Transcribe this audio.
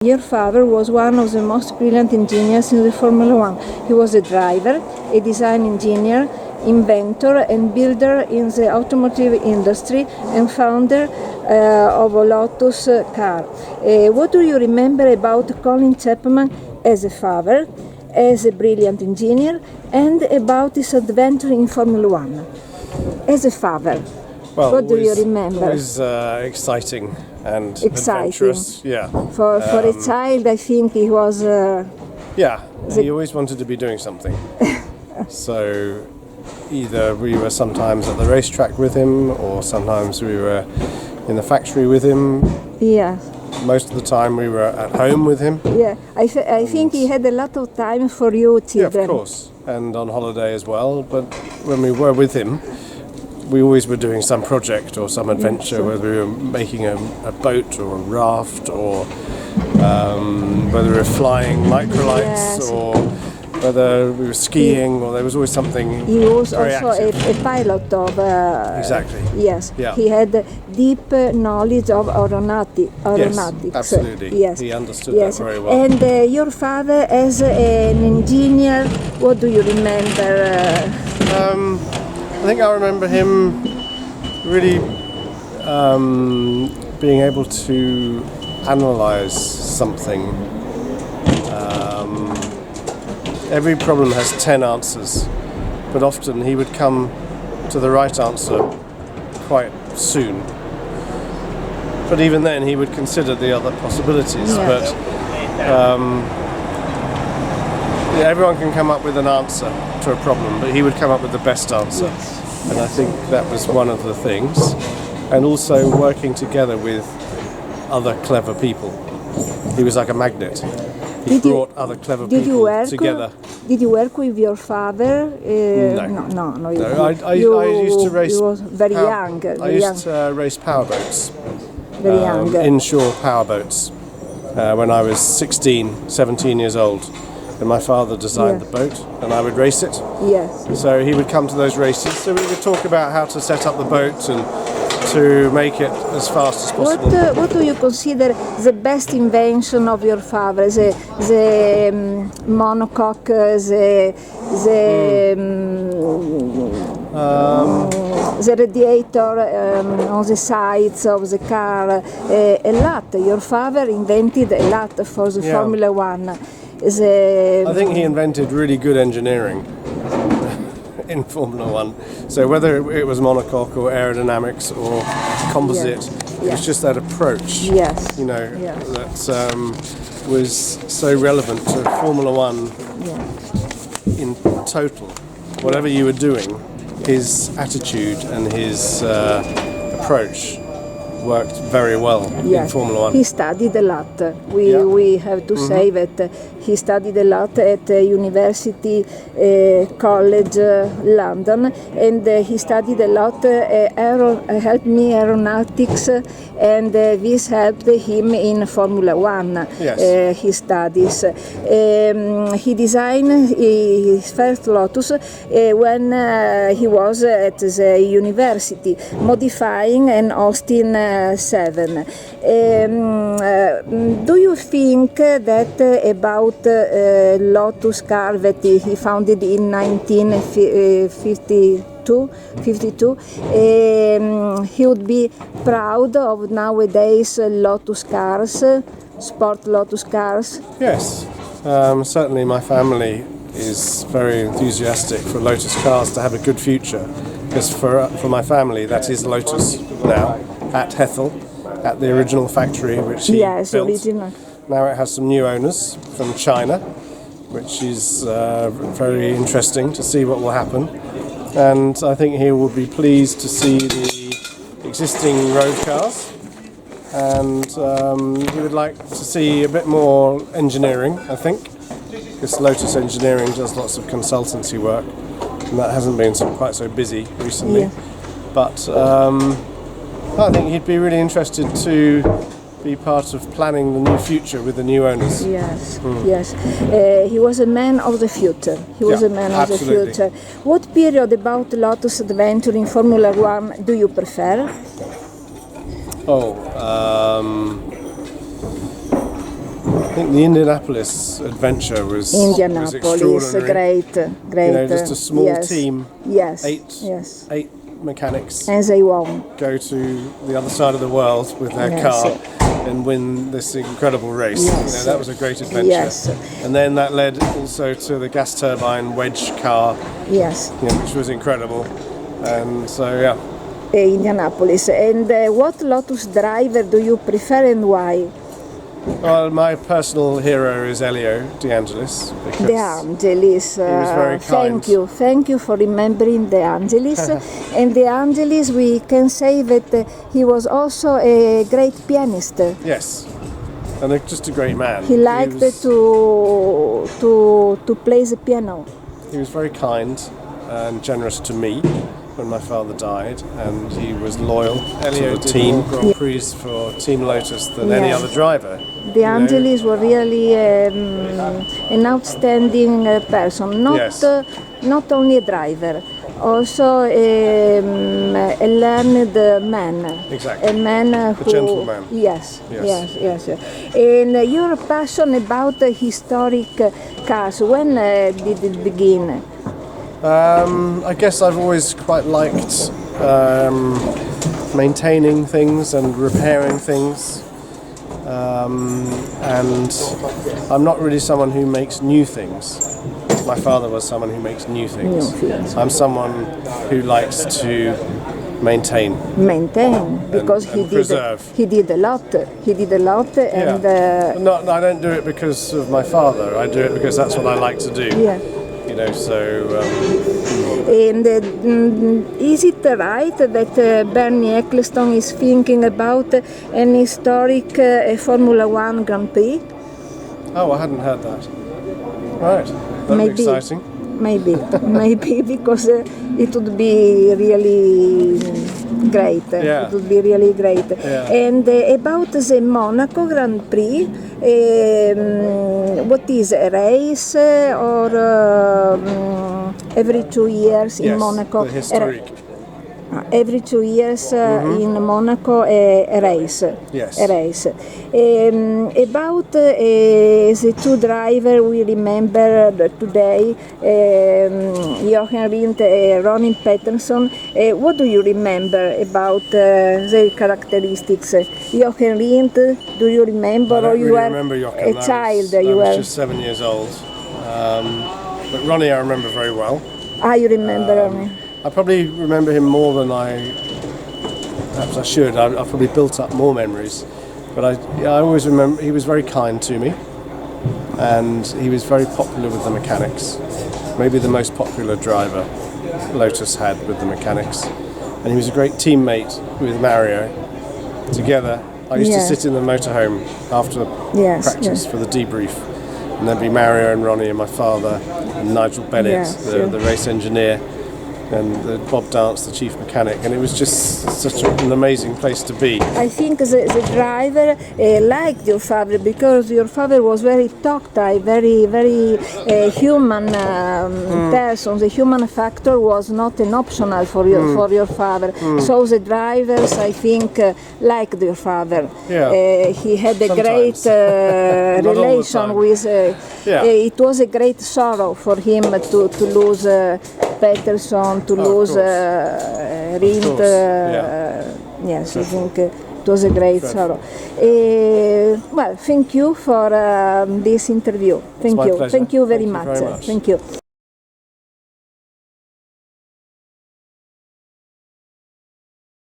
Your father was one of the most brilliant engineers in the Formula One. He was a driver, a design engineer, inventor and builder in the automotive industry and founder of Lotus car. What do you remember about Clive Chapman as a father, as a brilliant engineer, and about his adventure in Formula One? As a father, well, what do you remember? Always exciting and adventurous. Yeah. For a child, I think he was... he always wanted to be doing something. So either we were sometimes at the racetrack with him, or sometimes we were in the factory with him. Yeah. Most of the time we were at home with him. Yeah, I think he had a lot of time for you children. Yeah, of course, and on holiday as well. But when we were with him, we always were doing some project or some adventure, whether we were making a boat or a raft, or whether we were flying microlights, or whether we were skiing, or there was always something. He was very also a pilot of... exactly. Yes, yeah. He had deep knowledge of aeronautics. Yes, absolutely. Yes. He understood that very well. And your father as an engineer, what do you remember? I think I remember him really being able to analyze something. Every problem has 10 answers, but often he would come to the right answer quite soon. But even then he would consider the other possibilities. Yeah. But everyone can come up with an answer to a problem, but he would come up with the best answer. Yes. And I think that was one of the things. And also working together with other clever people. He was like a magnet. He brought other clever people together. Did you work with your father? No. I used to race. You was very young. I used to race powerboats. Very young. Inshore powerboats. When I was 16, 17 years old. And my father designed the boat, and I would race it. Yes. So he would come to those races. So we would talk about how to set up the boat and to make it as fast as possible. What do you consider the best invention of your father? The monocoque, the radiator on the sides of the car, a lot. Your father invented a lot for the Formula One. I think he invented really good engineering in Formula One. So whether it was monocoque or aerodynamics or composite, it was just that approach, that was so relevant to Formula One in total. Whatever you were doing, his attitude and his approach worked very well in Formula One. He studied a lot. We have to say that he studied a lot at University College London, and he studied a lot helped me aeronautics, and this helped him in Formula One. His studies. He designed his first Lotus when he was at the university, modifying an Austin 7. Do you think that about Lotus car that he founded in 1952, he would be proud of nowadays Lotus cars, sport Lotus cars? Yes, certainly my family is very enthusiastic for Lotus cars to have a good future, because for my family that is Lotus now at Hethel, at the original factory which he built. Original. Now it has some new owners from China, which is very interesting to see what will happen. And I think he will be pleased to see the existing road cars, and he would like to see a bit more engineering, I think, because Lotus Engineering does lots of consultancy work, and that hasn't been quite so busy recently. But I think he'd be really interested to be part of planning the new future with the new owners. Yes. He was a man of the future. Absolutely. The future. What period about Lotus adventure in Formula One do you prefer? I think the Indianapolis adventure was Indianapolis, extraordinary. great. You know, just a small yes. team, Yes. eight mechanics, And they won. go to the other side of the world with their Yes. car and win this incredible race. Yes. You know, that was a great adventure. Yes. And then that led also to the gas turbine wedge car, Yes. you know, which was incredible. And so, yeah. Indianapolis. And what Lotus driver do you prefer and why? Well, my personal hero is Elio De Angelis. De Angelis. was very kind. Thank you for remembering De Angelis. And De Angelis, we can say that he was also a great pianist. Yes, and just a great man. He liked to play the piano. He was very kind and generous to me when my father died, and he was loyal to the team. Grand Prix for Team Lotus than any other driver. De Angelis was really an outstanding person, not only a driver, also a learned man. Exactly. A man who... A gentleman. Yes. And your passion about historic cars, when did it begin? I guess I've always quite liked maintaining things and repairing things. And I'm not really someone who makes new things. My father was someone who makes new things. I'm someone who likes to maintain, because he did a lot. And I don't do it because of my father. I do it because that's what I like to do. Yeah. You know, so. And is it right that Bernie Ecclestone is thinking about an historic Formula One Grand Prix? Oh, I hadn't heard that. Right, that'd be exciting. Maybe, because it would be really great. Yeah. It would be really great. Yeah. And about the Monaco Grand Prix, what is a race or every 2 years in Monaco? The historique. Every 2 years in Monaco a race. Yes. A race. About the two drivers we remember today, Jochen Rindt and Ronnie Peterson. What do you remember about their characteristics? Jochen Rindt, do you remember? I don't or you really were remember Jochen. a child? I was just 7 years old. But Ronnie I remember very well. You remember Ronnie? I probably remember him more than perhaps I should. I've probably built up more memories. But I always remember he was very kind to me, and he was very popular with the mechanics. Maybe the most popular driver Lotus had with the mechanics. And he was a great teammate with Mario. Together, I used to sit in the motorhome after practice for the debrief. And there'd be Mario and Ronnie and my father and Nigel Bennett, the race engineer, and Bob Dance, the chief mechanic, and it was just such an amazing place to be. I think the driver liked your father because your father was very tactile, very human person. The human factor was not an optional for your father. So the drivers, I think, liked your father. Yeah. He had a Sometimes. great relation with. It was a great sorrow for him to lose Peterson, to lose Rindt. Yes, I think it was a great sorrow. Well, thank you for this interview. Thank you. Pleasure. Thank you very Thank you much. very much. Thank you.